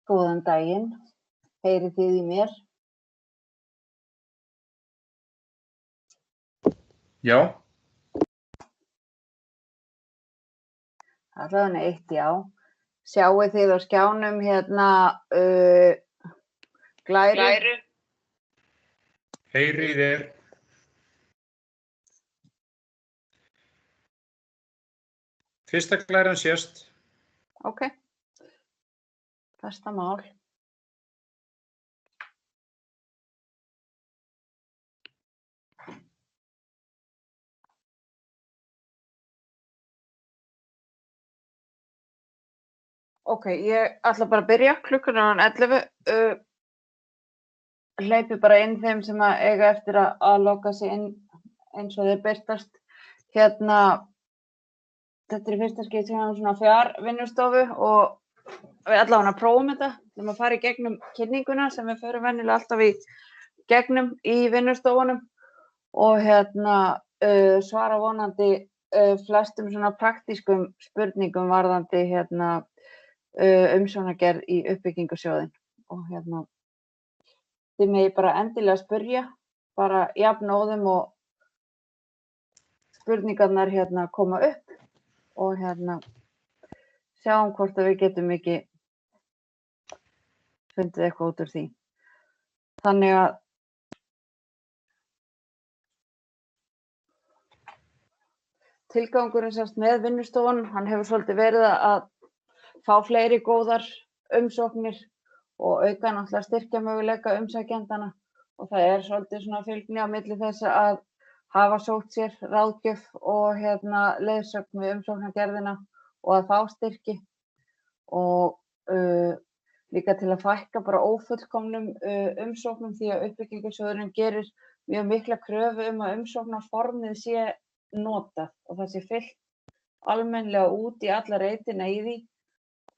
Góðan daginn, heyrið þið í mér? Já, Allavega eitt já. Sjáið þið á skjánum hérna glæru? heyri í þér. Fyrsta glæran sést. Ok, besta mál. Ok, ég ætla bara að byrja, klukkan er 11. Hleypi bara inn þeim sem að eiga eftir að loka sig inn eins og þeir birtast. Hérna, þetta er í fyrsta skipti sem við höfum svona fjarvinnustofu og við allavega prófum þetta. Við erum að fara í gegnum kynninguna sem við förum venjulega alltaf í gegnum í vinnustofunum og hérna svara vonandi flestum svona praktískum spurningum varðandi hérna umsjónargerð í uppbyggingarsjóðinn og hérna þið megi bara endilega spyrja bara jafnóðum og spurningarnar hérna koma upp og hérna sjáum hvort að við getum ekki fundið eitthvað út úr því. Þannig að tilgangurinn sérst með vinnustofan, hann hefur svolítið verið að fá fleiri góðar umsóknir og auka náttúrulega styrkjamöguleika umsækjendana og það er svolítið svona fylgni á milli þess að hafa sótt sér ráðgjöf og hérna leiðsögn við umsóknargerðina og að fá styrki og líka til að fækka bara ófullkomnum umsóknum því að uppbyggingarsjóðurinn gerir mjög mikla kröfu að umsóknarformið sé notað og það sé fyllt almennlega út í alla reitina í því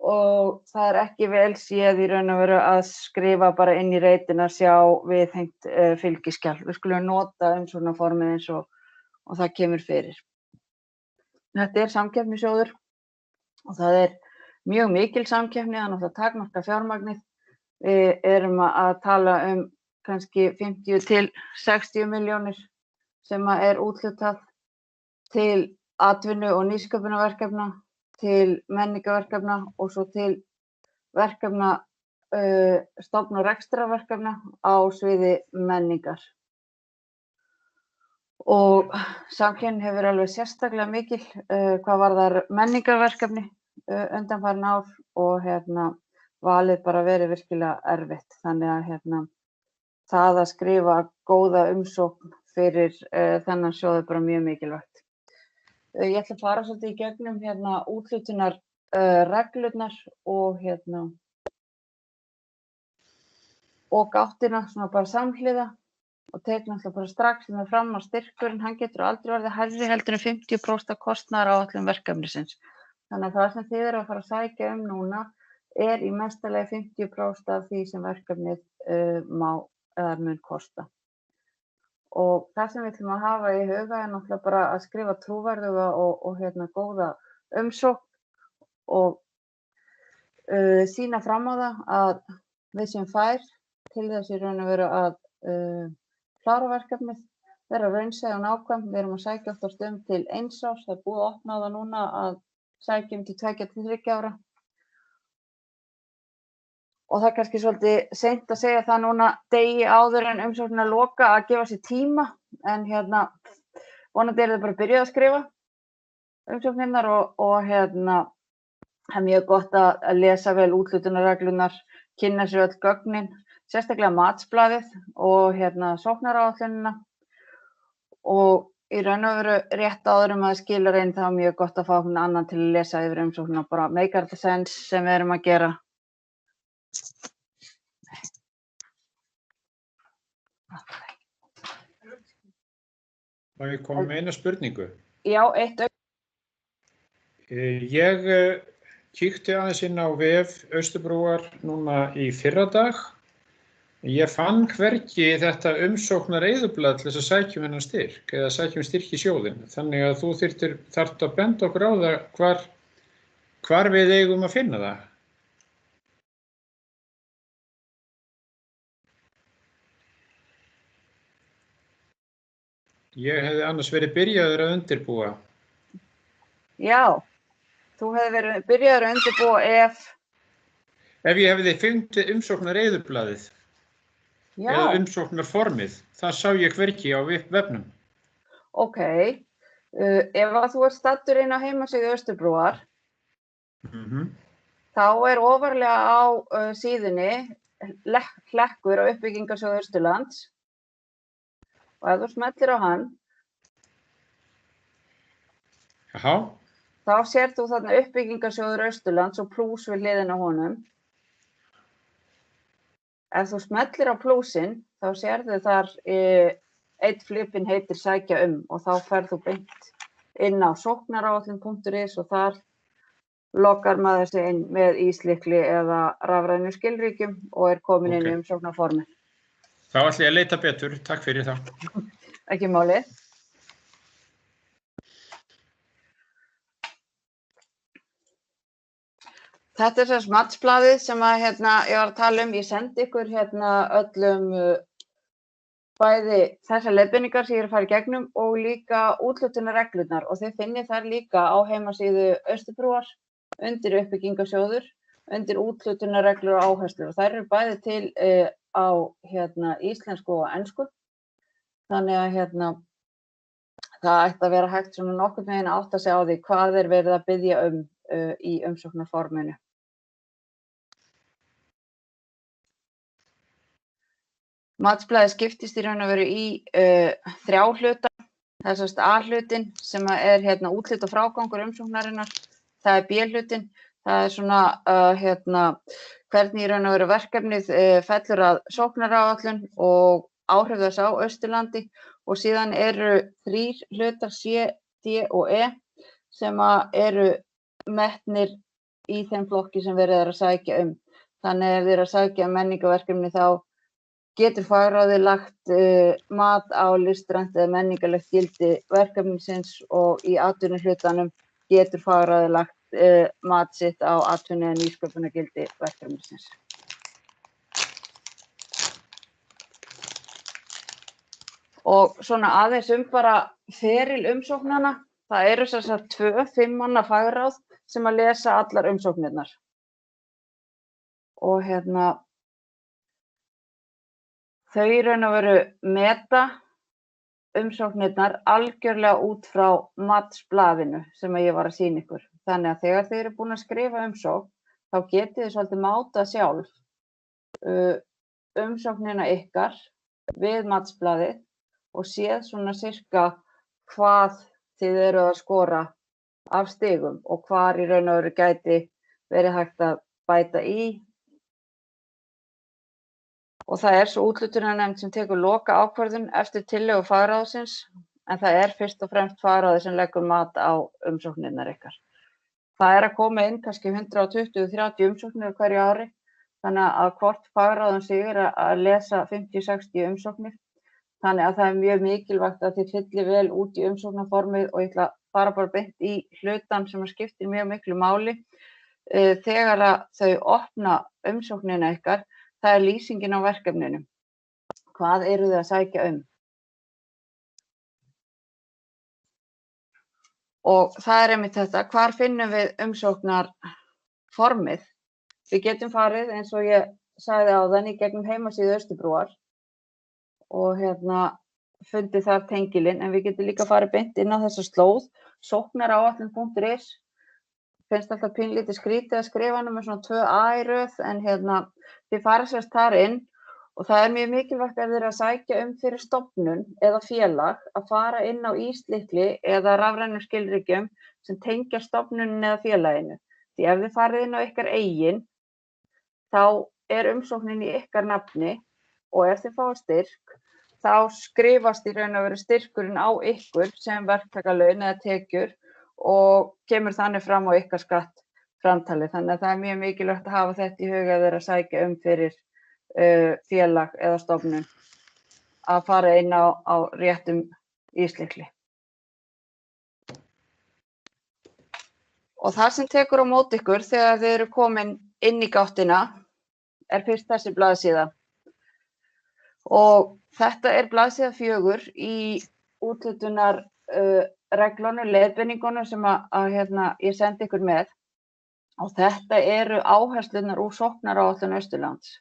og það er ekki vel séð í raun og veru að skrifa bara inn í reitina sjá viðhengt fylgiskjal. Við skulum nota umsóknarformið eins og það kemur fyrir. Þetta er samkeppnissjóður og það er mjög mikil samkeppni, það er náttúrulega takmarka fjármagnið. Við erum að tala kannski 50 til 60 milljónir sem er úthlutað til atvinnu- og nýsköpunarverkefna, til menningarverkefna og svo til verkefna, stofn- og rekstrarverkefna á sviði menningar. Og samkeppnin hefur alveg sérstaklega mikil hvað varðar menningarverkefni undanfarin ár og hérna valið bara verið virkilega erfitt. Þannig að hérna það að skrifa góða umsókn fyrir þennan sjóð er bara mjög mikilvægt. Ég ætla að fara svolítið í gegnum hérna úthlutunar reglurnar og hérna og gáttina svona bara samhliða og tek náttúrulega bara strax með fram að styrkurinn hann getur aldrei verið hærri heldur en 50% af kostnaðaráætlun verkefnisins. Þannig að það sem þið eru að fara að sækja núna er í mesta lagi 50% af því sem verkefnið má eða mun kosta. Og það sem við ætlum að hafa í huga er náttúrulega bara að skrifa trúverðuga og hérna góða umsókn og sýna fram á það að við sem fær til þess í raun og veru að klára verkefnið, vera raunsæ og nákvæm. Við erum að sækja oftast til 1 árs, það er búið að opna það núna að sækja til 2 til 3 ára. Og það er kannski svolítið seint að segja það núna degi áður en umsóknin að loka að gefa sér tíma en hérna vonandi þið bara byrjuð að skrifa umsóknirnar og hérna það er mjög gott að lesa vel úthlutunarreglurnar, kynna sér öll gögnin, sérstaklega matsblaðið og hérna sóknaráætlunina og í raun og veru rétt áður að skila inn þá er mjög gott að fá einhvern annan til að lesa yfir umsóknina og bara make the sense sem við erum að gera. Má ég koma með eina spurningu? Já, eitt Ég kíkti aðeins inn á vef Austurbrúar núna í fyrradag. Ég fann hvergi þetta umsóknar eyðublað til þess að sækja þennan styrk eða sækja styrk í sjóðinn. Þannig að þú þarft að benda okkur á það hvar við eigum að finna það. Ég hefði annars verið byrjaður að undirbúa. Já, þú hefði verið byrjaður að undirbúa Ef ég hefði fundið umsóknareyðublaðið Já, eða umsóknarformið, það sá ég hvergi á vefnum. ok. Ef að þú ert staddur inn á heimasíðu Austurbrúar, þá er ofarlega á síðunni hlekkur á uppbyggingarsjóð Austurlands og ef þú smellir á hann, Jaha, þá sér þú þarna uppbyggingarsjóður Austurlands og plús við hliðina á honum. Ef þú smellir á plúsin, þá sérðu þar einn flipinn heitir sækja og þá ferð þú beint inn á sóknaráætlun.is og þar loggar maður sig inn með íslykli eða rafrænu skilríkjum og er komin inn í umsóknarformið. þá ætla ég að leita betur. Takk fyrir það. Ekki máli. Þetta er þess matsblaðið sem að, ég var að tala um. Ég sendi ykkur öllum bæði þessar leiðbeiningar sem ég er að fara í gegnum og líka úthlutunarreglurnar og þið finnið þar líka á heimasíðu Austurbrúar undir uppbyggingarsjóður, undir úthlutunarreglur og áherslur og þær eru bæði til á íslensku og ensku. Þannig að það ætti að vera hægt svona nokkurn veginn að átta sig á því hvað er verið að biðja í umsóknarforminu. Matsblaðið skiptist í raun og veru í 3 hluta. Það er sérst A-hlutin sem er úthlut og frágangur umsóknarinnar. Það er B-hlutin. Það er svona hvernig í raun og veru verkefnið fellur að sóknaráætlun og áhrif þess á Austurlandi og síðan eru 3 hlutar C, D og E sem eru metnir í þeim flokki sem verið er að sækja Þannig ef þið eru að sækja menningarverkefni þá getur fagráðið lagt mat á listrænt eða menningarlegt gildi verkefnisins og í atvinnuhlutanum getur fagráðið lagt mat sitt á atvinnu- eða nýsköpunargildi verkefnisins. Og svona aðeins bara feril umsóknanna. Það eru sem sagt 2 5 manna fagráð sem að lesa allar umsóknirnar. Og þau í raun og veru meta umsóknirnar algjörlega út frá matsblaðinu sem ég var að sýna ykkur. Þannig að þegar þið eru búin að skrifa umsókn, þá getið þið svolítið mátað sjálf umsóknina ykkar við matsblaðið og séð svona sirka hvað þið eru að skora af stigum og hvar í raun og veru gæti verið hægt að bæta í. Og það er svo úthlutunarnefnd sem tekur loka ákvörðun eftir tillögu fagráðsins, en það er fyrst og fremst fagráðið sem leggur mat á umsóknirnar ykkar. Það er að koma inn kannski 120-30 umsóknir á hverju ári, þannig að hvort fagráðum sig er að lesa 50-60 umsóknir. Þannig að það er mjög mikilvægt að þið fyllið vel út í umsóknarformið og ég ætla að fara bara beint í hlutan sem skiptir mjög miklu máli. Þegar að þau opna umsóknina ykkar, það er lýsingin á verkefninu. Hvað eru þið að sækja Og það er einmitt þetta, hvar finnum við umsóknarformið? Við getum farið, eins og ég sagði áðan, í gegnum heimasíðu Austurbrúar og fundið þar tengilinn, en við getum líka farið beint inn á þessa slóð, sóknaráætlun.is. Finnst alltaf pínlítið skrítið að skrifa hana með svona 2A í röð, en þið farið sérst þar inn og það er mjög mikilvægt ef þið eru að sækja fyrir stofnun eða félag að fara inn á íslykli eða rafrænum skilríkjum sem tengja stofnunin eða félaginu. Því ef þið farið inn á ykkar eigin, þá er umsóknin í ykkar nafni og ef þið fáið styrk, þá skrifast í raun og veru styrkurinn á ykkur sem verktakalaun eða tekjur og kemur þannig fram á ykkar skattframtali. Þannig að það er mjög mikilvægt að hafa þetta í huga ef þið eru að sækja fyrir félag eða stofnun að fara inn á réttum íslykli. Og það sem tekur á móti ykkur þegar þið eru komin inn í gáttina er fyrst þessi blaðsíða. Og þetta er blaðsíða 4 í úthlutunar reglunum, leiðbeiningunum sem ég sendi ykkur með. Og þetta eru áherslunar úr sóknaráætlun Austurlands.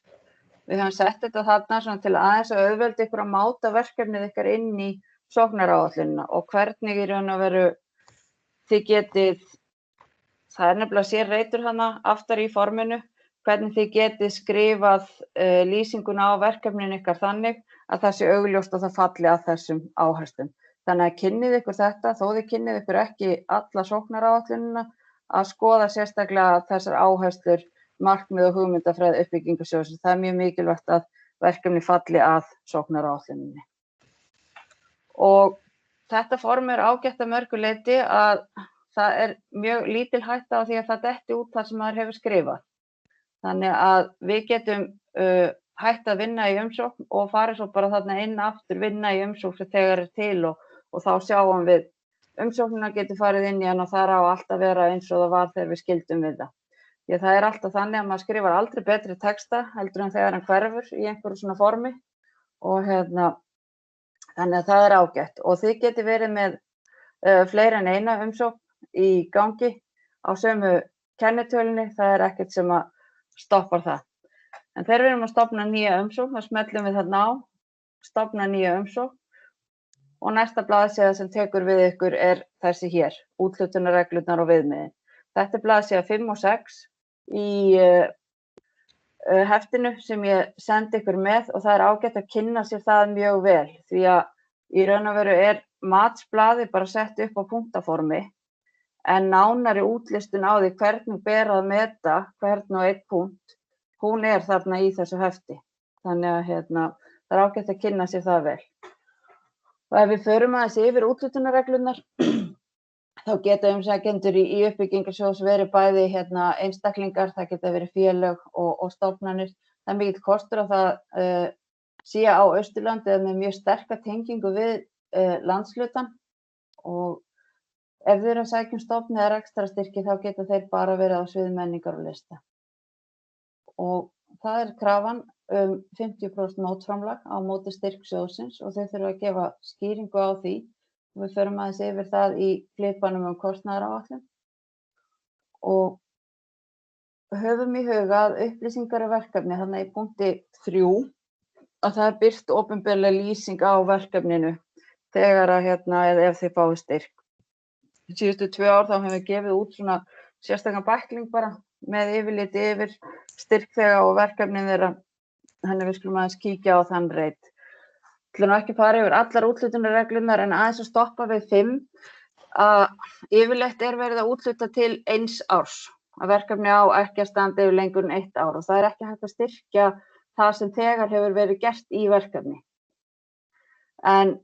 Við höfum sett þetta þarna svona til aðeins að auðvelda ykkur að máta verkefnið ykkar inn í sóknaráætlunina og hvernig í raun og veru þið getið, það er nefnilega sér reitur hana aftar í forminu, hvernig þið getið skrifað lýsinguna á verkefninu ykkar þannig að það sé augljóst og það falli að þessum áherslum. Þannig að kynnið ykkur þetta, þó þið kynnið ykkur ekki alla sóknaráætlunina, að skoða sérstaklega þessar áherslur, markmið og hugmyndafræði uppbyggingarsjóðsins. Það er mjög mikilvægt að verkefni falli að sóknaráætluninni. Og þetta form er ágætt að mörgu leyti að það er mjög lítil hætta á því að það detti út það sem maður hefur skrifað. Þannig að við getum hætt að vinna í umsókn og farið svo bara þarna inn aftur, vinna í umsókn sem þegar er til og þá sjáum við umsóknina getur farið inn í hann og það á allt að vera eins og það var þegar við skildum við það. Því að það er alltaf þannig að maður skrifar aldrei betri texta heldur en þegar hann hverfur í einhverju svona formi og þannig að það er ágætt. Og þið geti verið með fleiri en eina umsókn í gangi á sömu kennitölunni, það er ekkert sem að stoppar það. En þegar við erum að stofna nýja umsókn, þá smellum við þarna á, stofna nýja umsókn og næsta blaðsíða sem tekur við ykkur er þessi hér, úthlutunarreglurnar og viðmiðin. Þetta er blaðsíða 5 og 6 í heftinu sem ég sendi ykkur með og það er ágætt að kynna sér það mjög vel því að í raun og veru er matsblaði bara sett upp á punktaformi en nánari útlistun á því hvernig ber að meta hvern og einn punkt, hún er þarna í þessu hefti. Þannig að það er ágætt að kynna sér það vel. Og ef við förum aðeins yfir úthlutunarreglurnar, þá geta umsækjendur í uppbyggingarsjóðs verið bæði einstaklingar, það geta verið félög og stofnanir. Það er mikill kostur að það sé á Austurlandi eða með mjög sterka tengingu við landshlutann og ef þið eru að sækja stofn eða rekstrarstyrki þá geta þeir bara verið á sviði menningar og lista. Og það er krafan 50% mótframlag á móti styrk sjóðsins og þau þurfa að gefa skýringu á því. Við förum aðeins yfir það í flipanum kostnaðaráætlun og höfum í huga að upplýsingar verkefni þarna í punkti 3 að það er birt opinberleg lýsing á verkefninu þegar eða ef þið fáið styrk. Síðustu 2 ár þá hefum við gefið út svona sérstakann bækling bara með yfirliti yfir styrkþega og verkefnin þeirra, þannig við skulum aðeins kíkja á þann reit. Ég ætla nú ekki að fara yfir allar úthlutunarreglurnar en aðeins að stoppa við 5 að yfirleitt er verið að úthluta til 1 árs. Að verkefni á ekki að standa yfir lengur en 1 ár og það er ekki hægt að styrkja það sem þegar hefur verið gert í verkefni. En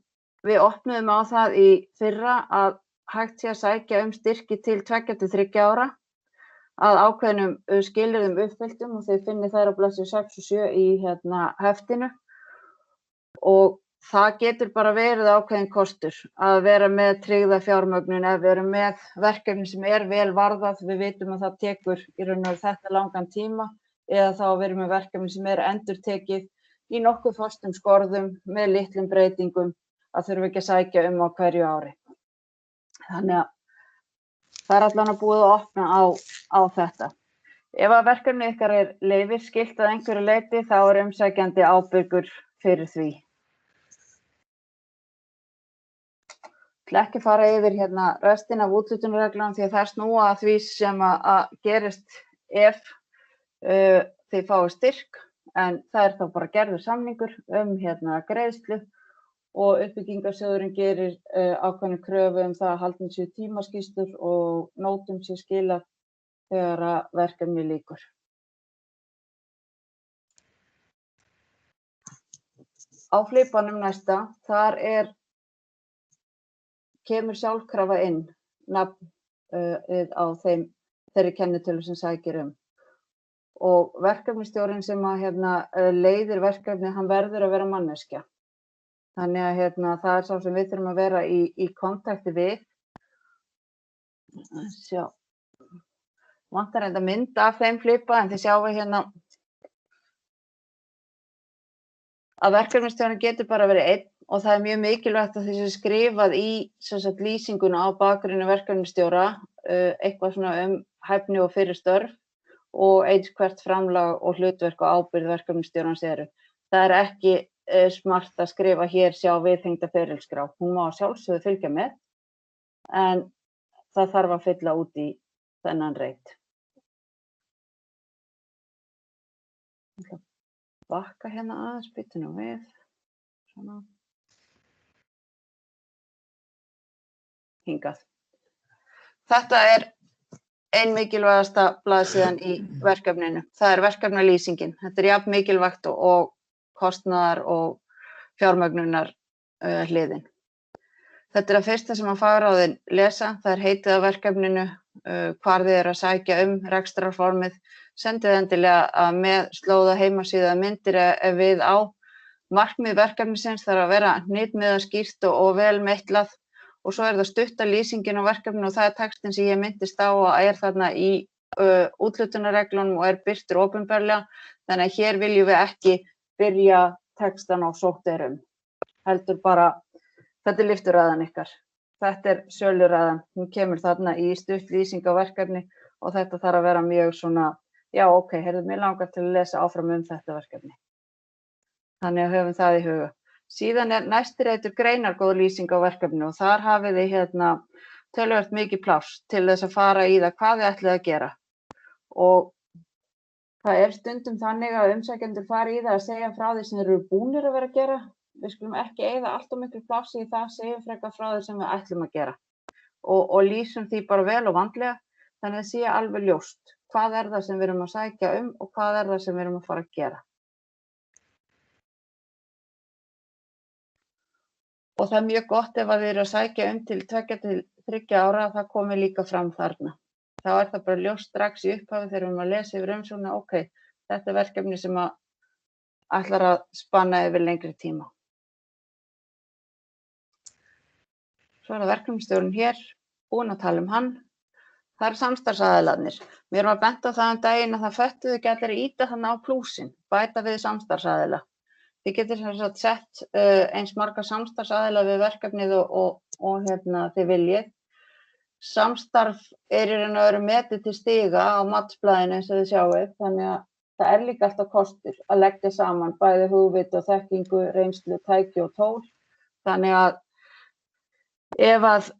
við opnuðum á það í fyrra að hægt sé að sækja styrki til 2 til 3 ára að ákveðnum skilyrðum uppfylltum og þið finnið þær á blaðsíðu 6 og 7 í heftinu. Og það getur bara verið ákveðin kostur að vera með tryggða fjármögnun ef við erum með verkefni sem er vel varðað, við vitum að það tekur í raun og veru þetta langan tíma eða þá að við erum með verkefni sem er endurtekið í nokkuð föstum skorðum með litlum breytingum að þurfum ekki að sækja á hverju ári. Þannig að það er allan að búið að opna á þetta. Ef að verkefni ykkar er leyfisskylt að einhverju leyti þá er umsækjandi ábyrgur fyrir því. Ég ætla ekki að fara yfir restina af úthlutunarreglunum því að það snúa að því sem að gerist ef þið fáið styrk en það er þá bara gerður samningur greiðslu og uppbyggingarsjóðurinn gerir ákveðna kröfu það að haldin séu tímaskýrslur og nótum sé skilað þegar að verkefni lýkur. Á flipanum næsta, þar kemur sjálfkrafa inn nafnið á þeirri kennitölu sem sækir Og verkefnisstjórinn sem leiðir verkefni, hann verður að vera manneskja. Þannig að það er sá sem við þurfum að vera í kontakti við. Sjá. Vantar þetta mynd af þeim flipa en þið sjáum að verkefnisstjórinn getur bara verið einn og það mjög mikilvægt að þessi skrifað í lýsinguna á bakgrunni verkefnisstjóra, eitthvað svona hæfni og fyrir störf og eins hvert framlag og hlutverk og ábyrgð verkefnisstjórans eru. Það ekki smart að skrifa hér sjá viðhengda ferilskrá. Hún má sjálfsögðu fylgja með, en það þarf að fylla út í þennan reit. Ég ætla að bakka hérna aðeins, byttu nú við. Svona. Hingað. Þetta ein mikilvægasta blaðsíðan í verkefninu. Það verkefnalýsingin. Þetta jafn mikilvægt og kostnaðar og fjármögnunar hliðin. Þetta að fyrsta sem að fagráðin lesa. Það heitið á verkefninu, hvar þið að sækja rekstrarformið. Sendið endilega með slóða heimasíða myndir ef við á. Markmið verkefnisins þarf að vera hnitmiðað skýrt og vel meitlað. Og svo það stutta lýsingin á verkefninu og það textin sem ég myndist á og þarna í úthlutunarreglunum og birtur opinberlega. Þannig að hér viljum við ekki byrja textan á sótterum. Heldur bara, þetta lyfturæðan ykkar. Þetta söluræðan. Hún kemur þarna í stutt lýsing á verkefni og þetta þarf að vera mjög svona, já ok, mér langar til að lesa áfram þetta verkefni. Þannig að höfum það í huga. Síðan næsti reitur greinargóð lýsing á verkefninu og þar hafið þið töluvert mikið pláss til þess að fara í það hvað þið ætlið að gera. Og það stundum þannig að umsækjendur fara í það að segja frá því sem þeir eru búnir að vera að gera. Við skulum ekki eyða allt of miklu plássi í það, segjum frekar frá því sem við ætlum að gera. Og lýsum því bara vel og vandlega, þannig að það sé alveg ljóst. Hvað það sem við erum að sækja og hvað það sem við erum að fara að gera. Og það mjög gott ef að þið eru að sækja til 2 til 3 ára að það komi líka fram þarna. Þá það bara ljóst strax í upphafi þegar við erum að lesa yfir umsóknina, ok, þetta verkefni sem að ætlar að spanna yfir lengri tíma. Svo það verkefnisstjórinn hér, búin að tala hann. Það samstarfsaðilarnir. Mér var bent á það daginn að það föttuðu ekki allir að ýta þannig á plúsin, bæta við samstarfsaðila. Þið getur sett eins marga samstarfsaðila við verkefnið og þið viljið. Samstarf í raun og veru metið til stiga á matsblaðinu eins og þið sjáið, þannig að það líka alltaf kostur að leggja saman bæði hugvit og þekkingu, reynslu, tæki og tól. Þannig að ef að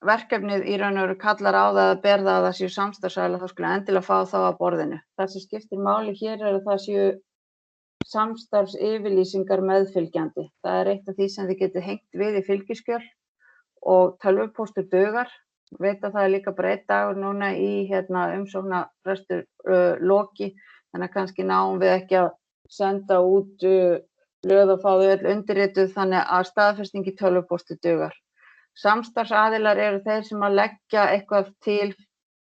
verkefnið í raun og veru kallar á það að ber það að það séu samstarfsaðila, þá skulle endilega fá þá að borðinu. Það sem skiptir máli hér að það séu samstarfsyfirlýsingar meðfylgjandi. Það eitt af því sem þið getið hengt við í fylgiskjöl og tölvupóstur dugar. Veit að það líka bara 1 dagur núna í umsóknarfrestur loki, þannig að kannski náum við ekki að senda út blöð og fá þau öll undirrituð, þannig að staðfesting í tölvupóstur dugar. Samstarfsaðilar eru þeir sem að leggja eitthvað til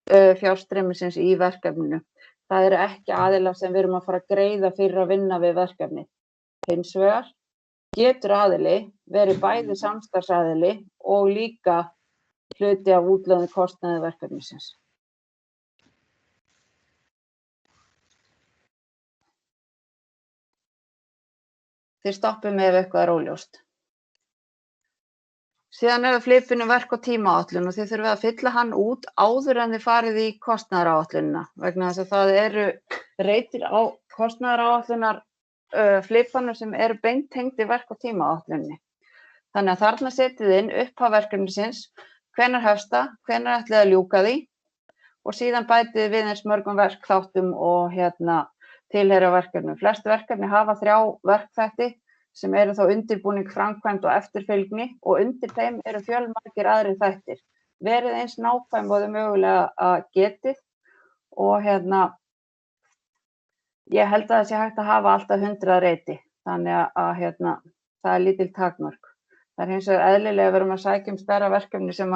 fjárstreymisins í verkefninu. Það ekki aðilar sem við erum að fara að greiða fyrir að vinna við verkefni. Hins vegar getur aðili verið bæði samstarfsaðili og líka hluti af útlögðu kostnaði verkefnisins. Þið stoppið mig ef eitthvað óljóst. Síðan það flipinu verk og tímaáætlun og þið þurfið að fylla hann út áður en þið farið í kostnaðaráætlunina vegna þess að það eru reitir á kostnaðaráætlunar flipanum sem eru beintengd í verk og tímaáætlunni. Þannig að þarna setið inn upphaf verkefnisins, hvenær hefst það, hvenær ætlið að ljúka því og síðan bætið við eins mörgum verkþáttum og tilheyra verkefnum. Flest verkefni hafa 3 verkþætti sem eru þá undirbúning, framkvæmd og eftirfylgni og undir þeim eru fjölmargir aðrir þættir. Verið eins nákvæm og þau mögulega að getið og ég held að það sé hægt að hafa alltaf 100 reiti, þannig að það lítil takmörk. Það hins vegar eðlilega að við erum að sækja stærra verkefni sem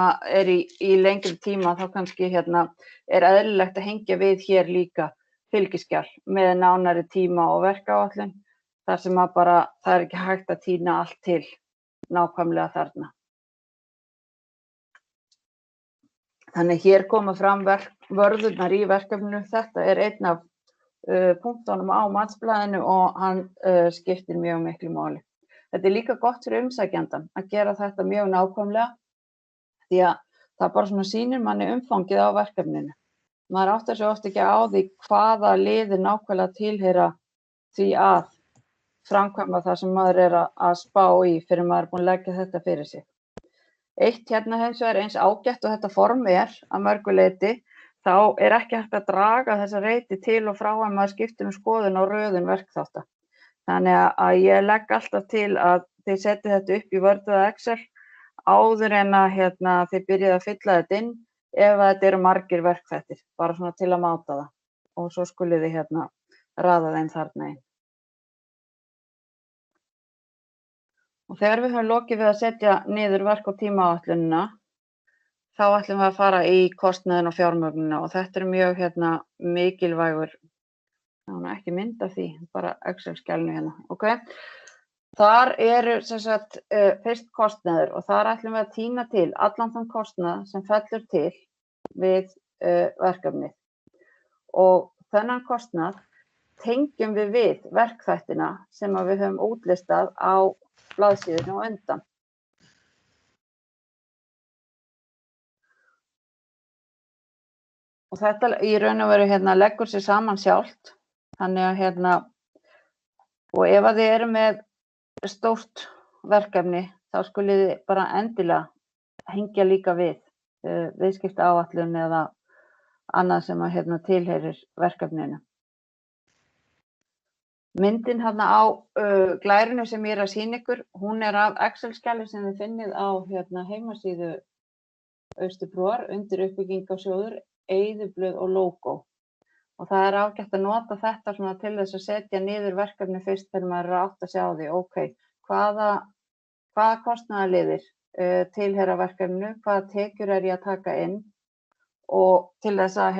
í lengri tíma, þá kannski eðlilegt að hengja við hér líka fylgiskjal með nánari tíma og verkáætlun. Þar sem að bara, það ekki hægt að tína allt til nákvæmlega þarna. Þannig hér koma fram vörðurnar í verkefninu. Þetta einn af punktunum á matsblaðinu og hann skiptir mjög miklu máli. þetta líka gott fyrir umsækjandann að gera þetta mjög nákvæmlega því að það bara svona sýnir manni umfangið á verkefninu. Maður áttar sig oft ekki á því hvaða liðir nákvæmlega tilheyra því að framkvæma það sem maður er að spá í fyrir maður er búinn að leggja þetta fyrir sig. Eitt hérna hins vegar eins ágætt og þetta form er að mörgu leyti, þá er ekki hægt að draga þessa reiti til og frá að maður skiptir skoðun á röðun verkþátta. Þannig að ég legg alltaf til að þið setið þetta upp í Word eða Excel áður en að þið byrjið að fylla þetta inn ef þetta eru margir verkþættir, bara svona til að máta það. Og svo skulið þið raða þeim þarna inn. Og þegar við höfum lokið við að setja niður verk- og tímaáætlunina, þá ætlum við að fara í kostnaðinn og fjármögnunina og þetta er mjög mikilvægur, ekki mynd af því, bara Excel-skjalinu hérna, ok? Þar eru fyrst kostnaður og þar ætlum við að tína til allan þann kostnað sem fellur til við verkefnið. Og þennan kostnað tengjum við verkþættina sem við höfum útlistað á blaðsíðunni og undan. Og þetta í raun og veru leggur sig saman sjálft, þannig að og ef að þið eru með stórt verkefni, þá skulið þið bara endilega hengja líka við viðskiptaáætlun eða annað sem að tilheyrir verkefninu. Myndin á glærunni sem ég er að sýna ykkur, hún er af Excel-skjali sem þið finnið á heimasíðu Austurbrúar undir uppbyggingarsjóður, eyðublöð og logo. Og það er ágætt að nota þetta svona til þess að setja niður verkefni fyrst þegar maður er átt að sjá því, ok, hvaða kostnaðarliðir tilheyra verkefninu, hvaða tekjur er ég að taka inn og til þess að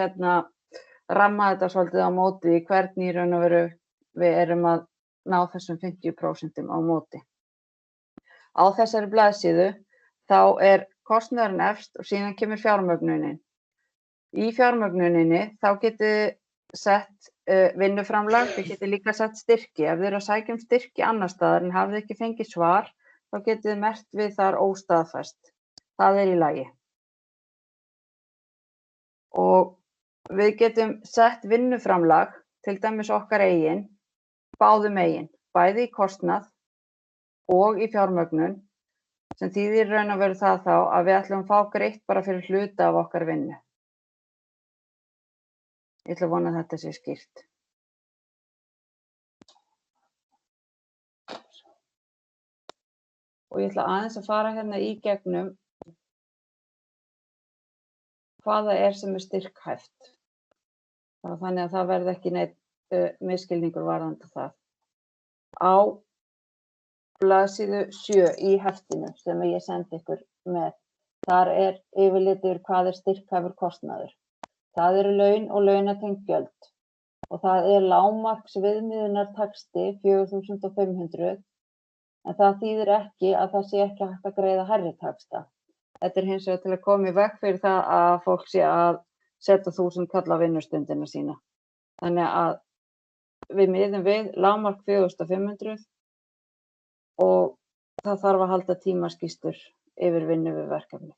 ramma þetta svolítið á móti hvernig í raun og veru við erum að ná þessum 50% á móti. Á þessari blaðsíðu þá er kostnaðurinn efst og síðan kemur fjármögnunin. Í fjármögnuninni þá getið sett vinnuframlag, þið getið líka sett styrki. Ef þið eru að sækja styrki annars staðar en hafið ekki fengið svar, þá getið þið merkt við þar óstaðfest. Það er í lagi. Og við getum sett vinnuframlag, til dæmis okkar eigin, báðum eigin, bæði í kostnað og í fjármögnun, sem þýðir raun og veru það þá að við ætlum að fá greitt bara fyrir hluta af okkar vinnu. Ég ætla að vona að þetta sé skýrt. Og ég ætla aðeins að fara í gegnum hvað það er sem er styrkhæft. Þannig að það verði ekki neitt misskilningur varðandi það. Á blaðsíðu 7 í heftinu sem ég sendi ykkur með, þar er yfirlit yfir hvað er styrkhæfur kostnaður. Það eru laun og launatengd gjöld og það er lágmarks viðmiðunartaxti 4.500 en það þýðir ekki að það sé ekki hægt að greiða hærri taxta. Þetta er hins vegar til að koma í veg fyrir það að fólk sé að setja 1000 kall á vinnustundina sína. Þannig að við miðum við lágmark 4.500 og það þarf að halda tímaskýrslur yfir vinnu við verkefnið.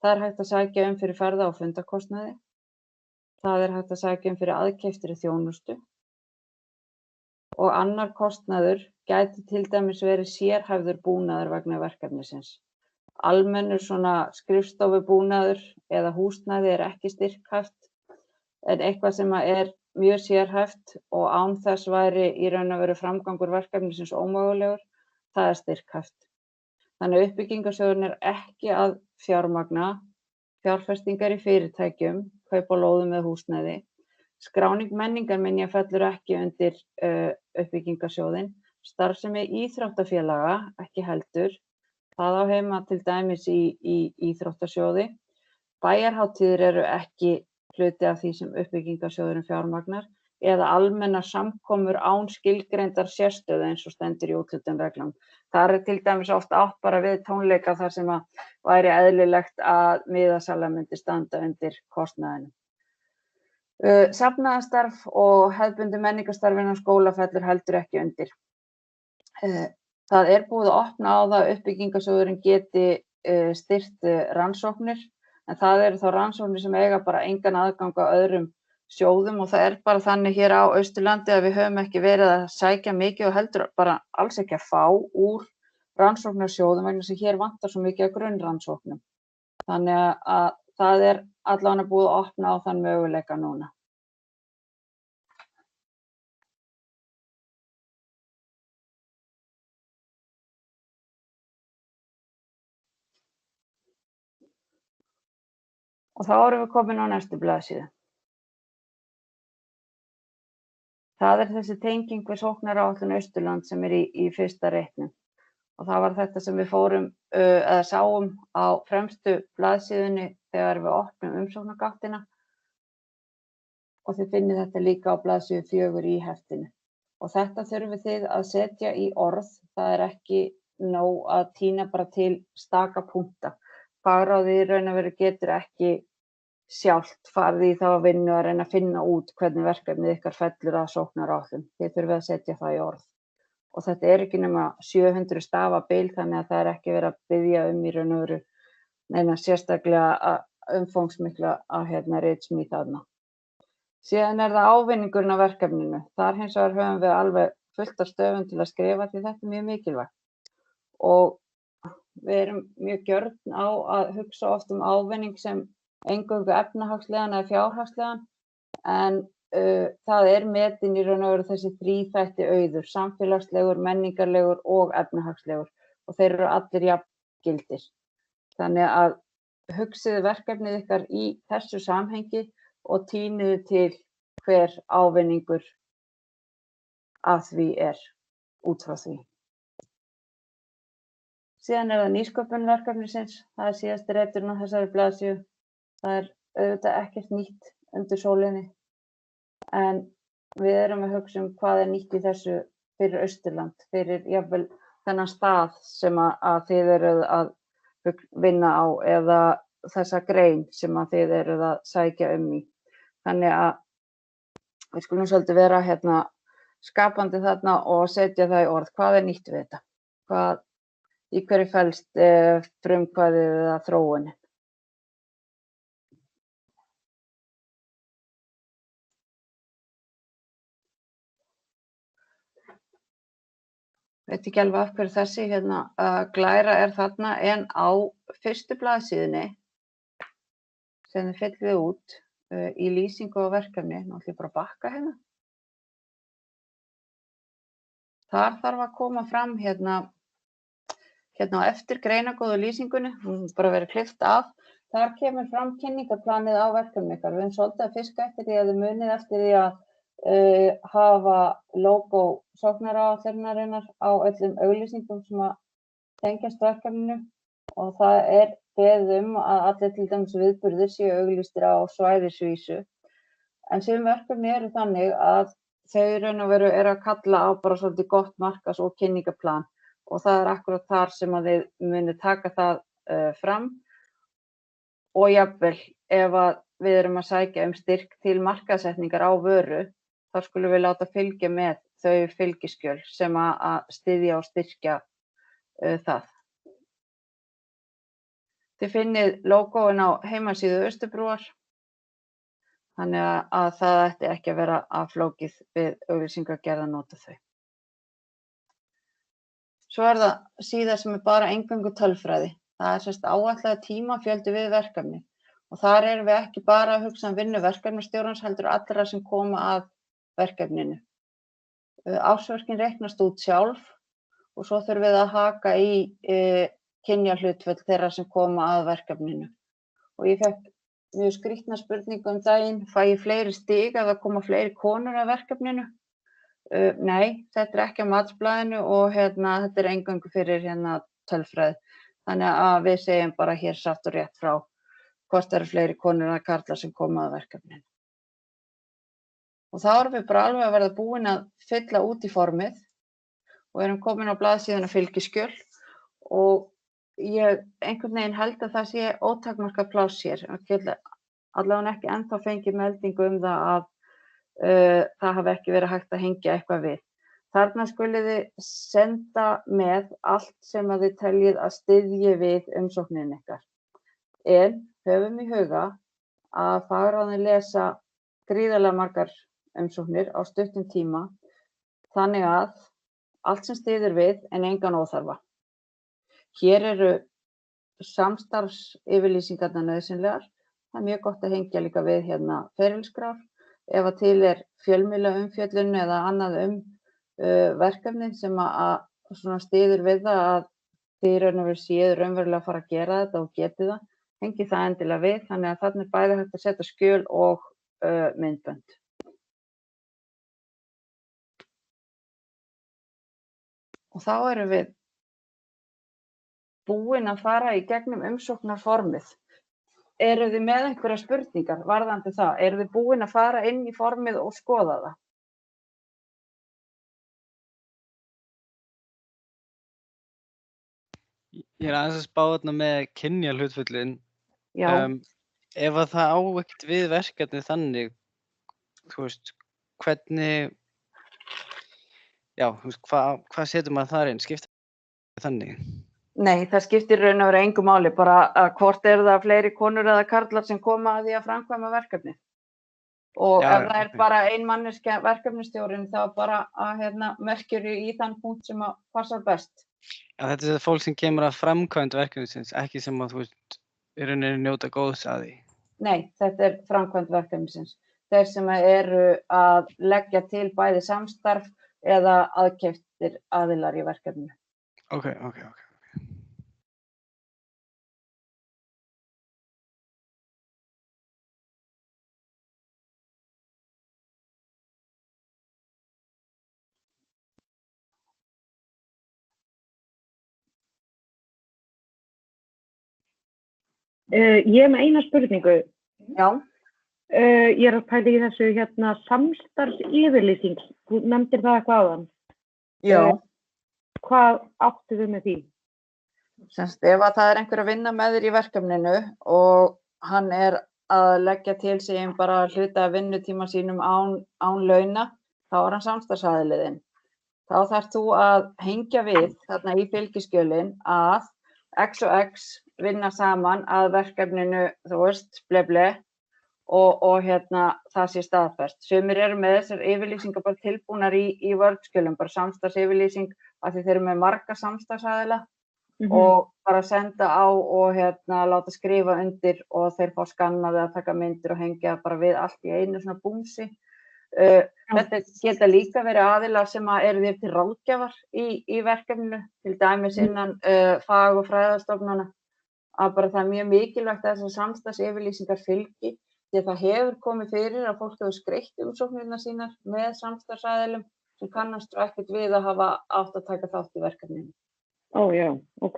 Það er hægt að sækja fyrir ferða- og fundakostnaði. Það er hægt að sækja fyrir aðkeyptri þjónustu og annar kostnaður gæti til dæmis verið sérhæfður búnaður vegna verkefnisins. Almennur skrifstofubúnaður eða húsnæði er ekki styrkhæft en eitthvað sem er mjög sérhæft og án þess væri í raun og veru framgangur verkefnisins ómögulegur, það er styrkhæft. Þannig að uppbyggingarsjóðurinn er ekki að fjármagna fjárfestingar í fyrirtækjum, kaup á lóðum eða húsnæði. Skráning menningarminja fellur ekki undir uppbyggingarsjóðinn. Starfsemi íþróttafélaga ekki heldur. Það á heima til dæmis í íþróttasjóði. Bæjarhátíðir eru ekki hluti af því sem uppbyggingarsjóðurinn fjármagnar eða almennar samkomur án skilgreindar sérstöðu eins og stendur í úthlutun reglum. Það er til dæmis oft átt bara við tónleika þar sem að væri eðlilegt að miðasala myndi standa undir kostnaðinum. Safnaðarstarf og hefðbundið menningarstarf innan skóla fellur heldur ekki undir Það er búið að opna á það að uppbyggingarsjóðurinn geti styrkt rannsóknir, en það eru þá rannsóknir sem eiga bara engan aðgang að öðrum sjóðum og það er bara þannig hér á Austurlandi að við höfum ekki verið að sækja mikið og heldur bara alls ekki að fá úr rannsóknarsjóðum vegna sem hér vantar svo mikið að grunnrannsóknum. Þannig að það er allavega búið að opna á þann möguleika núna. Og þá erum við komin á næstu blaðsíðu. Það er þessi tenging við sóknaráætlun Austurlands sem er í fyrsta reitnum. Og það var þetta sem við fórum eða sáum á fremstu blaðsíðunni þegar við opnum umsóknargáttina. Og þið finnið þetta líka á blaðsíðu 4 í heftinu. Og þetta þurfið þið að setja í orð. Það er ekki nóg að tína bara til staka punkta. Fagráðið í raun og veru getur ekki sjálft farið í þá að vinnu að reyna að finna út hvernig verkefnið ykkar fellur að sóknaráætlun. Þið þurfið að setja það í orð. Og þetta er ekki nema 700 stafa bil þannig að það er ekki verið að biðja í raun og veru neina sérstaklega umfangsmikla ritsmíð þarna. Síðan er það ávinningurinn af verkefninu. Þar hins vegar höfum við alveg fullt af stöfum til að skrifa því þetta er mjög mikilvægt. Og við erum mjög gjörn á að hugsa oft ávinning sem eingöngu efnahagslegan eða fjárhagslegan, en það er metin í raun og veru þessi þríþætti auður, samfélagslegur, menningarlegur og efnahagslegur og þeir eru allir jafngildir. Þannig að hugsið verkefnið ykkar í þessu samhengi og tíniðu til hver ávinningur af því er út frá því. Síðan er það nýsköpunarverkefnisins, það er síðasti reiturinn á þessari blaðsíðu. Það er auðvitað ekkert nýtt undir sólinni, en við erum að hugsa hvað er nýtt í þessu fyrir Austurland, fyrir jafnvel þennan stað sem að þið eruð að vinna á eða þessa grein sem að þið eruð að sækja í. Þannig að við skulum svolítið vera skapandi þarna og setja það í orð. Hvað er nýtt við þetta? Í hverju felst frumkvæðið eða þróunin? Veit ekki alveg af hverju þessi glæra er þarna, en á fyrstu blaðsíðunni sem þið fyllið út í lýsingu á verkefni, nú ætlum ég bara að bakka hérna. Þar þarf að koma fram hérna á eftir greinargóðu lýsingunni, hún bara verið klippt af. Þar kemur fram kynningarplanið á verkefni ykkar. Við höfum svolítið að fiska eftir því að þið munið eftir því að hafa logo sóknaráætlunarinnar á öllum auglýsingum sem að tengjast verkefninu og það er beðið að allir til dæmis viðburðir séu auglýstir á svæðisvísu. En sum verkefni eru þannig að þau raun og veru eru að kalla á bara svolítið gott markas- og kynningarplan og það er akkurat þar sem að þið munið taka það fram og jafnvel ef að við erum að sækja styrk til markaðssetningar á vöru þá skulum við láta fylgja með þau fylgiskjöl sem að styðja og styrkja það. Þið finnið lógóin á heimasíðu Austurbrúar, þannig að það ætti ekki að vera flókið við auglýsingagerð að nota þau. Svo er það síða sem er bara eingöngu tölfræði. Það er sérst áætlaður tímafjöldi við verkefni og þar erum við ekki bara að hugsa vinnu verkefnastjórans heldur allra sem koma að verkefninu. Ársverkin reiknast út sjálf og svo þurfum við að haka í kynjahlutföll þeirra sem koma að verkefninu. Og ég fékk mjög skrýtna spurningu daginn, fæ ég fleiri stig ef það koma fleiri konur að verkefninu? Nei, þetta er ekki á matsblaðinu og þetta er eingöngu fyrir tölfræði. Þannig að við segjum bara hér satt og rétt frá hvort það eru fleiri konur eða karlar sem koma að verkefninu. Og þá erum við bara alveg að verða búin að fylla út í formið og erum komin á blaðsíðuna fylgiskjöl og ég einhvern veginn held að það sé ótakmarkað pláss hér. Allavega ekki ennþá fengið meldingu það að það hafi ekki verið hægt að hengja eitthvað við. Þarna skuluð þið senda með allt sem að þið teljið að styðji við umsóknin ykkar. En höfum í huga að fagráðin lesa gríðarlega margar umsóknir á stuttum tíma, þannig að allt sem styður við en engan óþarfa. Hér eru samstarfsyfirlýsingarnar nauðsynlegar. Það er mjög gott að hengja líka við hérna ferilskrár ef að til er fjölmiðlaumfjöllun eða annað verkefni sem að svona styður við það að þið séuð raunverulega að fara að gera þetta og getið það. Hengið það endilega við, þannig að þarna er bæði hægt að setja skjöl og myndbönd. Og þá erum við búin að fara í gegnum umsóknarformið. Eru þið með einhverjar spurningar varðandi það? Eru þið búin að fara inn í formið og skoða það? Ég er aðeins að spá þarna með kynjahlutföllin. Já. Ef að það á ekkert við verkefni þannig, þú veist, hvernig, já, þú veist, hvað setur maður þar inn? Skiptir þannig? Nei, það skiptir raun og veru engu máli, bara að hvort eru það fleiri konur eða karlar sem koma að því að framkvæma verkefni. Og Já, ef það er ok. bara ein manneskja verkefnistjórinn, þá bara að merkjur í þann punkt sem að passa best. Já, þetta er fólk sem kemur að framkvæmd verkefnisins, ekki sem að, þú veist, í rauninni njóta góðs að því. Nei, þetta er framkvæmd verkefnisins. Þeir sem eru að leggja til bæði samstarf eða aðkeyptir aðilar í verkefninu. Ok. Ég er með eina spurningu. Já. Ég er að pæla í þessu samstarfsyfirlýsing. Þú nefndir það eitthvað áðan. Já. Hvað áttu við með því? Semst, ef að það er einhver að vinna með þér í verkefninu og hann er að leggja til sig bara hluta af vinnutíma sínum án launa, þá er hann samstarfsaðiliðinn. Þá þarf þú að hengja við þarna í fylgiskjölin að X og X vinna saman að verkefninu, þú veist, og það sé staðfest. Sumir eru með þessar yfirlýsingar bara tilbúnar í Word-skjölum, bara samstarfsyfirlýsing af því þeir eru með marga samstarfsaðila og bara senda á og láta skrifa undir og þeir fá skannaði að taka myndir og hengja bara við allt í einu svona búmsi. Þetta geta líka verið aðilar sem eru þér til ráðgjafar í verkefninu, til dæmis innan fag- og fræðastofnana, að bara það er mjög mikilvægt að þessar samstarfsyfirlýsingar fylgi, því að það hefur komið fyrir að fólk hefur skreytt umsóknirnar sínar með samstarfsaðilum sem kannast ekkert við að hafa átt að taka þátt í verkefninu. Ó, já, ok.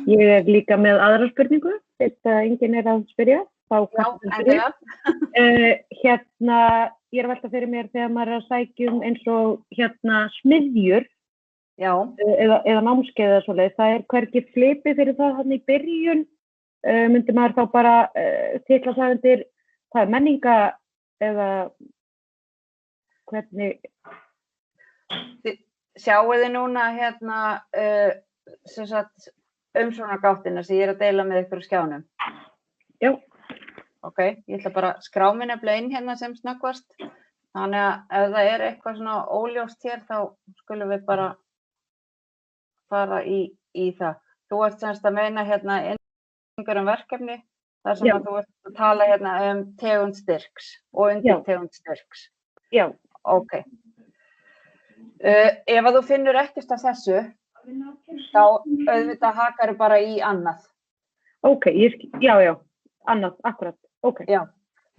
Ég er líka með aðra spurningu, þetta enginn er að spyrja. Já, endilega. Ég er að velta fyrir mér þegar maður er að sækja eins og smiðjur eða námskeið eða svoleiðis. Það er hvergi flipið fyrir það hann í byrjun. Myndi maður þá bara titla það undir, það er menninga eða hvernig? Sjáið þið núna umsóknargáttina sem ég er að deila með ykkur á skjánum? Já. Ok, ég ætla bara að skrá mig nefnilega inn sem snöggvast. Þannig að ef það er eitthvað svona óljóst hér, þá skulum við bara fara í það. Þú ert semst að meina einhverjum verkefni, þar sem að þú ert að tala tegund styrks og undir tegund styrks. Já. Ok. Ef að þú finnur ekkert af þessu, þá auðvitað hakaru bara í annað. Ok, já. annað, akkurat, ok. Já,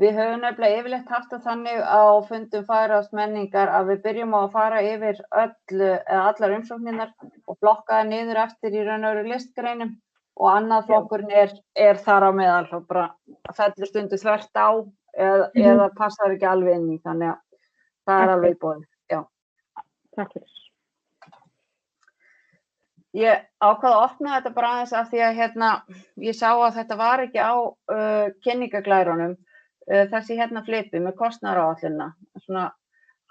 við höfum nefnilega yfirleitt haft það þannig á fundum fagráðs menningar að við byrjum á að fara yfir allar umsóknirnar og flokka það niður eftir í raun og veru listgreinum og annað flokkurinn er þar á meðal og bara fellur stundu þvert á eða passar ekki alveg inn í, þannig að það er alveg í boði. Já. Takk fyrir. Ég ákvað að opna þetta bara aðeins af því að ég sá að þetta var ekki á kynningaglærunum, þessi flipi með kostnaðaráætlunina.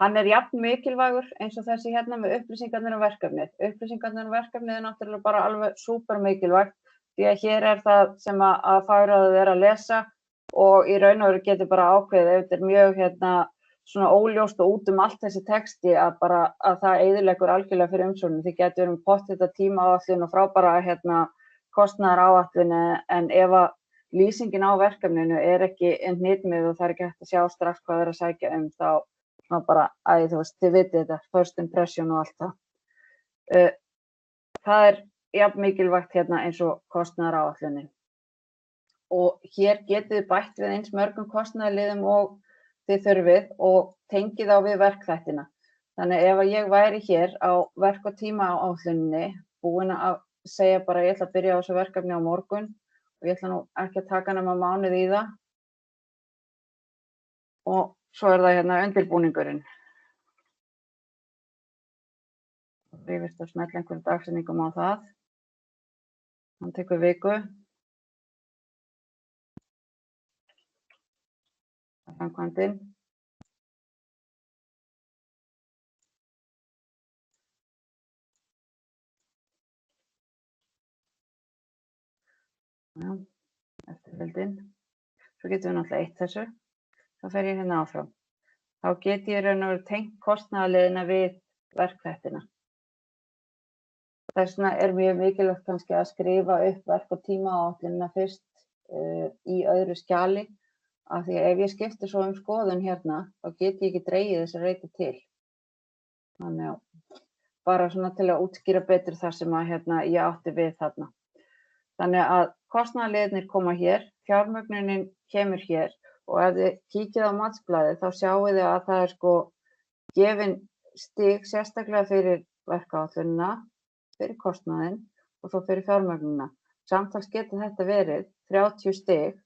Hann er jafn mikilvægur eins og þessi með upplýsingarnar um verkefnið. Upplýsingarnar um verkefnið er náttúrulega bara alveg súper mikilvægt því að hér er það sem að fagráðið er að lesa og í raun og veru getur bara ákveðið ef þetta er mjög svona óljóst og út allt þessi texti að það eyðileggur algjörlega fyrir umsóknum. Þið getur pottþétta tímaáætlun og frábæra kostnaðaráætlun en ef að lýsingin á verkefninu er ekki hnitmið og það er ekki hægt að sjá strax hvað er að sækja þá bara, þið vitið þetta, first impression og allt það. Það er jafn mikilvægt eins og kostnaðaráætlunin. Og hér getið þið bætt við eins mörgum kostnaðarliðum og þið þurfið og tengið á við verkþættina. Þannig ef ég væri hér á verk- og tímaáætluninni búin að segja bara ég ætla að byrja á þessu verkefni á morgun og ég ætla nú ekki að taka nema mánuð í það og svo er það undirbúningurinn. Ég veist að smella einhverjum dagsetningum á það. Hann tekur viku. Framkvæmdin. Já, eftirfylgdin. Svo getum við náttúrulega eitt þessu. Þá fer ég áfram. Þá get ég raun og veru tengt kostnaðarliðina við verkþættina. Þess vegna er mjög mikilvægt kannski að skrifa upp verk- og tímaáætlunina fyrst í öðru skjali af því að ef ég skipti svo skoðun þá get ég ekki dregið þessa reiti til. Þannig að bara svona til að útskýra betur það sem að ég átti við þarna. Þannig að kostnaðarliðirnir koma hér, fjármögnunin kemur hér og ef þið kíkið á matsblaðið þá sjáið þið að það er gefin stig sérstaklega fyrir verkáætlunina, fyrir kostnaðinn og svo fyrir fjármögnunina. Samtals getur þetta verið 30 stig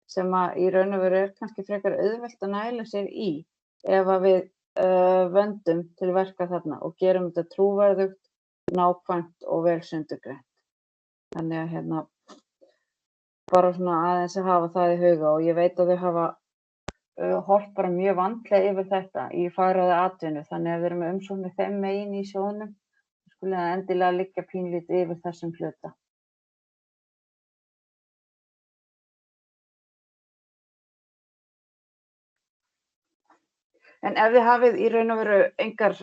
sem að í raun og veru er kannski frekar auðvelt að næla sér í ef að við vöndum til verka þarna og gerum þetta trúverðugt, nákvæmt og vel sundurgreint. Þannig að bara svona aðeins að hafa það í huga og ég veit að þau hafa horft bara mjög vandlega yfir þetta í fagráði atvinnu, þannig að við erum með umsóknir þeim megin í sjóðnum, skulle það endilega liggja pínlítið yfir þessum hluta. En ef þið hafið í raun og veru engar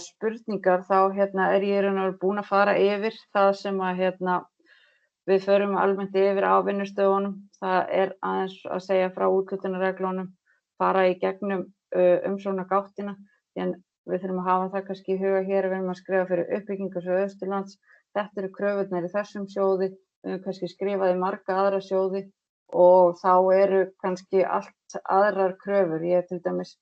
spurningar þá er ég í raun og veru búin að fara yfir það sem að við förum almennt yfir á vinnustöðunum. Það er aðeins að segja frá úthlutunarreglunum, fara í gegnum umsóknargáttina, en við þurfum að hafa það kannski í huga hér, við erum að skrifa fyrir uppbyggingarsjóð Austurlands. Þetta eru kröfurnar í þessum sjóði, við höfum kannski skrifað í marga aðra sjóði og þá eru kannski allt aðrar kröfur. Ég hef til dæmis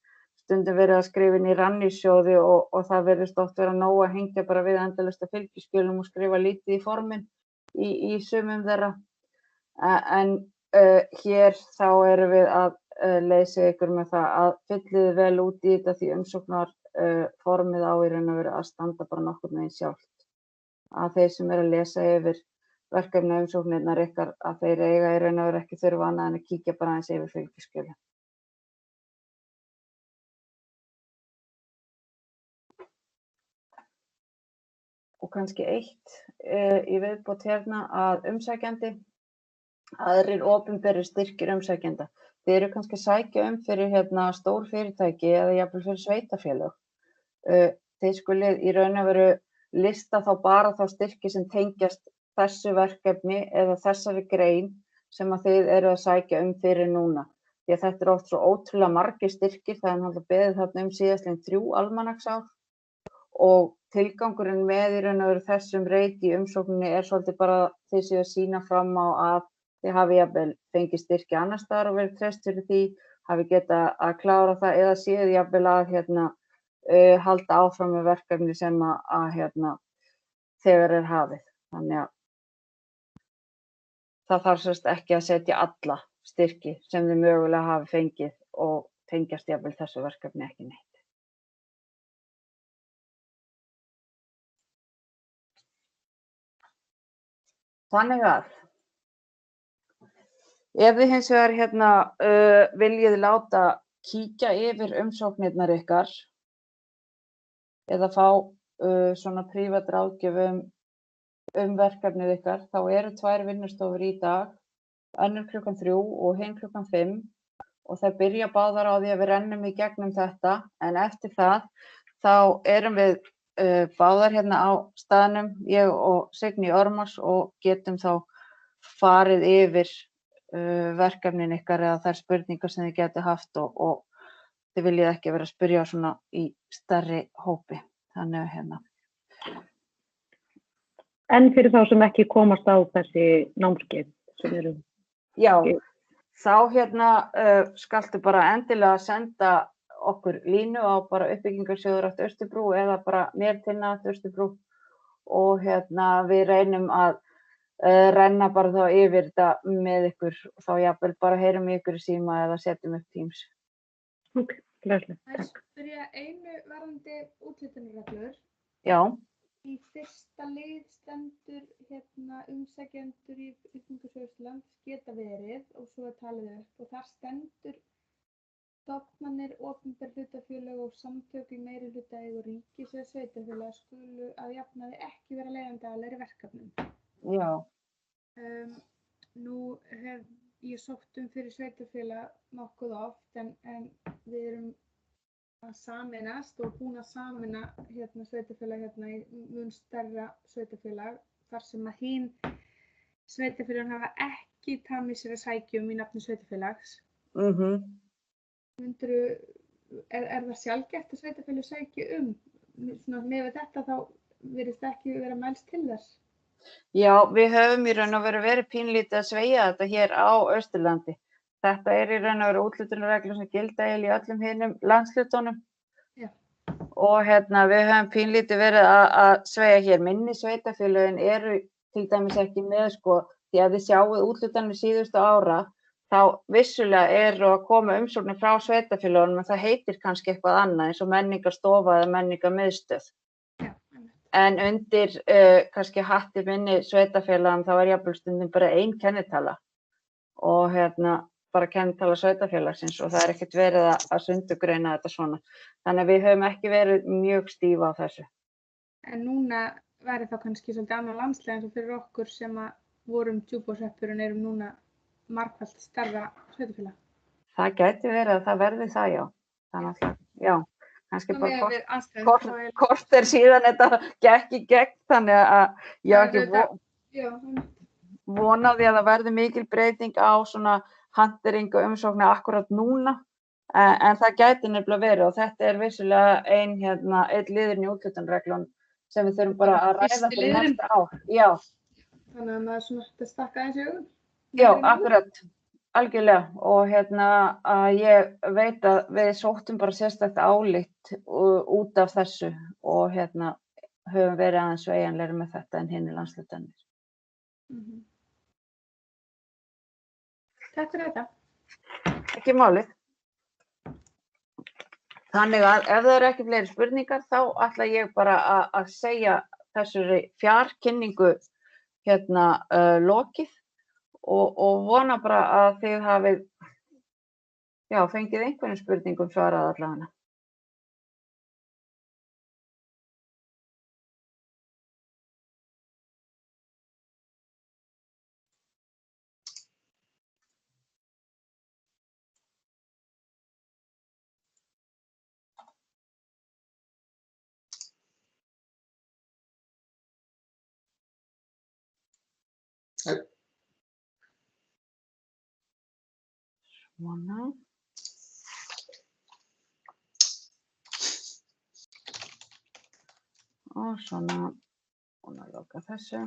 stundum verið að skrifa inn í Rannís-sjóði og það virðist oft vera nóg að hengja bara við endalaust af fylgiskjölum og skrifa lítið í formin í sumum þeirra. En hér þá erum við að leysa ykkur með það að fyllið vel út í þetta því umsóknarformið á í raun og veru að standa bara nokkurn veginn sjálft. Að þeir sem eru að lesa yfir verkefni umsóknirnar ykkar að þeir eiga í raun og veru ekki þurfa annað en að kíkja bara aðeins yfir fylgiskjölin. Og kannski eitt í viðbót að umsækjandi, aðrir opinberir styrkir umsækjanda. Þið eru kannski að sækja fyrir stór fyrirtæki eða jafnvel fyrir sveitarfélög. Þið skulið í raun og veru lista þá bara þá styrki sem tengjast þessu verkefni eða þessari grein sem að þið eru að sækja fyrir núna. Því að þetta oft svo ótrúlega margir styrkir, það er náttúrulega beðið þarna síðastliðin 3 almanaksár. Og tilgangurinn með í raun og veru þessum reit í umsókninni er svolítið bara þið séu að sýna fram á að þið hafi jafnvel fengið styrki annars staðar og verið treyst fyrir því, hafi getað að klára það eða séð jafnvel að halda áfram með verkefni sem að þegar er hafið. Þannig að það þarf sérst ekki að setja alla styrki sem þið mögulega hafi fengið og tengjast jafnvel þessu verkefni ekki neitt. Þannig að ef þið hins vegar viljið láta kíkja yfir umsóknirnar ykkar eða fá svona prívat ráðgjöf um verkefnið ykkar, þá eru 2 vinnustofur í dag, önnur klukkan 3 og hin klukkan 5 og þær byrja báðar á því að við rennum í gegnum þetta, en eftir það þá erum við báðar hérna á staðnum, ég og Signý Ormars, og getum þá farið yfir verkefnin ykkar eða þær spurningar sem þið geti haft og þið viljið ekki vera að spyrja svona í stærri hópi. Þannig að En fyrir þá sem ekki komast á þessi námskeið sem eru. Já, þá skaltu bara endilega senda okkur línu á bara uppbyggingarsjóður@Austurbrú eða bara mér Tinna@Austurbrú og við reynum að renna bara þá yfir þetta með ykkur og þá jafnvel bara heyrum í ykkur í síma eða setjum upp Teams. Ok, glæsilegt. Það er spyrja einu varðandi úthlutunarreglur. Já. Í fyrsta lið stendur umsækjendur í uppbyggingarsjóð Austurlands geta verið og svo er talið upp og þar stendur stofnanir, opinber hlutafélög og samtök í meirihlutaeigu ríkis eða sveitarfélaga skulu að jafnaði ekki vera leiðandi aðilar í verkefnum. Já. Nú hef ég sótt fyrir sveitarfélag nokkuð oft en við erum að sameinast og búin að sameina sveitarfélag í mun stærra sveitarfélag þar sem að hin sveitarfélögin hafa ekki tamið sér að sækja í nafni sveitarfélags. Er það sjaldgæft að sveitarfélög sækja með þetta þá virðist ekki vera mælst til þess? Já, við höfum í raun og veru verið pínlítið að sveigja þetta hér á Austurlandi. Þetta er í raun og veru úthlutunarreglur sem gilda í öllum hinum landshlutunum. Já. Og við höfum pínlítið verið að sveigja hér. Minni sveitarfélögin eru til dæmis ekki með því að þið sjáuð úthlutanir síðustu ára, þá vissulega eru að koma umsóknir frá sveitarfélögunum en það heitir kannski eitthvað annað eins og menningarstofa eða menningarmiðstöð. En undir kannski hatti minni sveitarfélagum þá er jafnvel stundum bara ein kennitala og bara kennitala sveitarfélagsins og það er ekkert verið að sundurgreina þetta svona. Þannig að við höfum ekki verið mjög stíf á þessu. En núna væri þá kannski svolítið annað landslega eins og fyrir okkur sem að vorum Djúpavogshrepur en erum núna margfalt stærra sveitarfélag. Það gæti verið að það verði það, já. Þannig að, já. Kannski bara kort síðan þetta gekk í gegn, þannig að ég ekki vona því að það verði mikil breyting á svona handering og umsóknir akkurat núna, en það gæti nefnilega verið og þetta er vissulega einn liðurinn í úthlutunarreglunum sem við þurfum bara að ræða fyrir næsta ár. Já. Þannig að maður svona þetta stakka aðeins í augun? Já, akkurat. Algjörlega og að ég veit að við sóttum bara sérstakt álit út af þessu og höfum verið aðeins sveigjanlegri með þetta en hinir landshlutarnir. Takk fyrir þetta. Ekki málið. Þannig að ef það eru ekki fleiri spurningar þá ætla ég bara að segja þessari fjarkynningu lokið. Og vona bara að þið hafið fengið einhverjum spurningum svarað allavega. Svona. Og svona, búin að loka þessu.